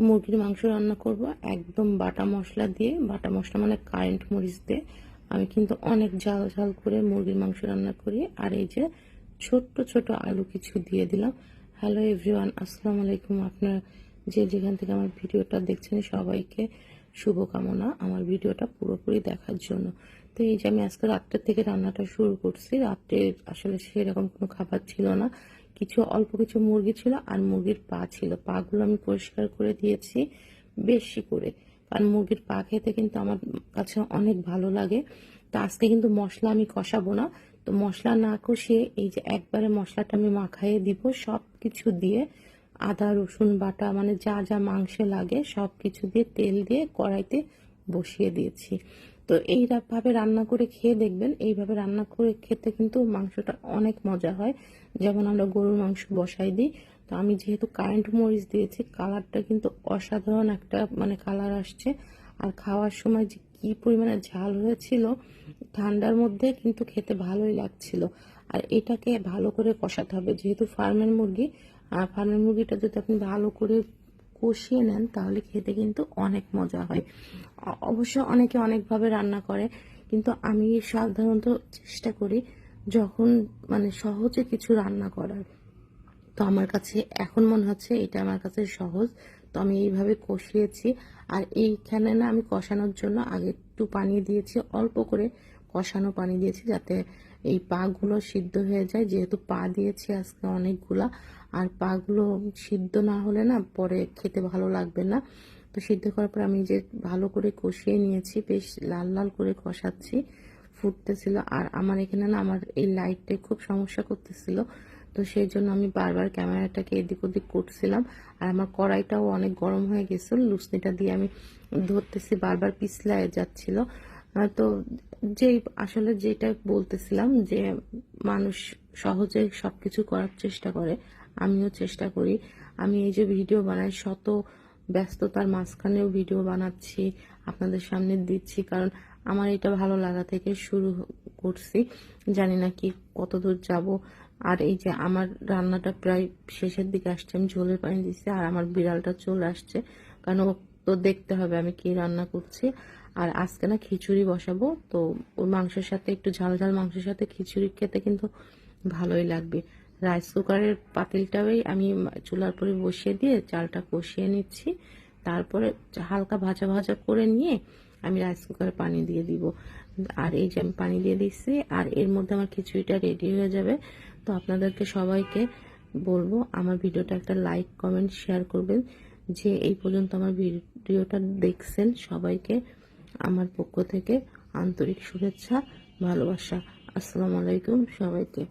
মুরগির মাংস রান্না করব একদম বাটা মশলা দিয়ে। বাটা মশলা মানে কারেন্ট মরিচ দিয়ে। আমি কিন্তু অনেক ঝাল ঝাল করে মুরগির মাংস রান্না করি। আর এই যে ছোট্ট ছোট আলু কিছু দিয়ে দিলাম। হ্যালো এভরিওয়ান, আসসালামু আলাইকুম। আপনারা যে যেখান থেকে আমার ভিডিওটা দেখছেন সবাইকে শুভকামনা আমার ভিডিওটা পুরোপুরি দেখার জন্য। তো এই যে আমি আজকে রাত্রে থেকে রান্নাটা শুরু করছি। রাত্রে আসলে সেরকম কোনো খাবার ছিল না, কিছু অল্প কিছু মুরগি ছিল আর মুরগির পা ছিল। পাগুলো আমি পরিষ্কার করে দিয়েছি বেশি করে, কারণ মুরগির পা খেতে কিন্তু আমার কাছে অনেক ভালো লাগে। তো আজকে কিন্তু মশলা আমি কষাবো না, তো মশলা না কষিয়ে এই যে একবারে মশলাটা আমি মাখাইয়ে দিব সব কিছু দিয়ে। আদা রসুন বাটা মানে যা যা মাংসে লাগে সব কিছু দিয়ে তেল দিয়ে কড়াইতে বসিয়ে দিয়েছি। তো এইভাবে রান্না করে খেয়ে দেখবেন, এইভাবে রান্না করে খেতে কিন্তু মাংসটা অনেক মজা হয়। যেমন আমরা গরুর মাংস বসাই দিই, তো আমি যেহেতু কারেন্ট মরিচ দিয়েছি কালারটা কিন্তু অসাধারণ একটা মানে কালার আসছে। আর খাওয়ার সময় যে কি পরিমাণে ঝাল হয়েছিল, ঠান্ডার মধ্যে কিন্তু খেতে ভালোই লাগছিল। আর এটাকে ভালো করে কষাতে হবে, যেহেতু ফার্মের মুরগি। আর ফার্মের মুরগিটা যদি আপনি ভালো করে কষিয়ে নেন তাহলে খেতে কিন্তু অনেক মজা হয়। অবশ্য অনেকে অনেকভাবে রান্না করে, কিন্তু আমি সাধারণত চেষ্টা করি যখন মানে সহজে কিছু রান্না করার। তো আমার কাছে এখন মনে হচ্ছে এটা আমার কাছে সহজ, তো আমি এইভাবে কষিয়েছি। আর এইখানে না আমি কষানোর জন্য আগে একটু পানি দিয়েছি, অল্প করে কষানো পানি দিয়েছি যাতে এই পাগুলো সিদ্ধ হয়ে যায়, যেহেতু পা দিয়েছি আজকে অনেকগুলা। আর পাগুলো সিদ্ধ না হলে না পরে খেতে ভালো লাগবে না। তো সিদ্ধ করার পর আমি যে ভালো করে কষিয়ে নিয়েছি, বেশ লাল লাল করে কষাচ্ছি, ফুটতেছিল। আর আমার এখানে না আমার এই লাইটটাই খুব সমস্যা করতেছিল, তো সেই জন্য আমি বারবার ক্যামেরাটাকে এদিক ওদিক করছিলাম। আর আমার কড়াইটাও অনেক গরম হয়ে গেছিল, লুসনিটা দিয়ে আমি ধরতেছি বারবার পিছলায় যাচ্ছিল। তো যেই আসলে যেটা বলতেছিলাম যে মানুষ সহজে সবকিছু করার চেষ্টা করে, আমিও চেষ্টা করি। আমি এই যে ভিডিও বানাই শত ব্যস্ততার মাঝখানেও ভিডিও বানাচ্ছি, আপনাদের সামনে দিচ্ছি, কারণ আমার এটা ভালো লাগা থেকে শুরু করছি। জানি না কি কতদূর যাব। আর এই যে আমার রান্নাটা প্রায় শেষের দিকে আসছে, আমি ঝোলের পানি দিচ্ছি আর আমার বিড়ালটা চলে আসছে, কারণ ও তো দেখতে হবে আমি কি রান্না করছি। আর আজকে না খিচুড়ি বসাবো, তো ওই মাংসের সাথে একটু ঝাল ঝাল মাংসের সাথে খিচুড়ি খেতে কিন্তু ভালোই লাগবে। রাইস কুকারের পাতিলটাই আমি চুলার পরে বসিয়ে দিয়ে চালটা কষিয়ে নিচ্ছি, তারপরে হালকা ভাজা ভাজা করে নিয়ে আমি রাইস কুকারে পানি দিয়ে দিব। আর এই যে আমি পানি দিয়ে দিচ্ছি আর এর মধ্যে আমার খিচুড়িটা রেডি হয়ে যাবে। তো আপনাদেরকে সবাইকে বলবো আমার ভিডিওটা একটা লাইক কমেন্ট শেয়ার করবেন। যে এই পর্যন্ত আমার ভিডিওটা দেখছেন সবাইকে আমার পক্ষ থেকে আন্তরিক শুভেচ্ছা ভালোবাসা। আসসালামু আলাইকুম সবাইকে।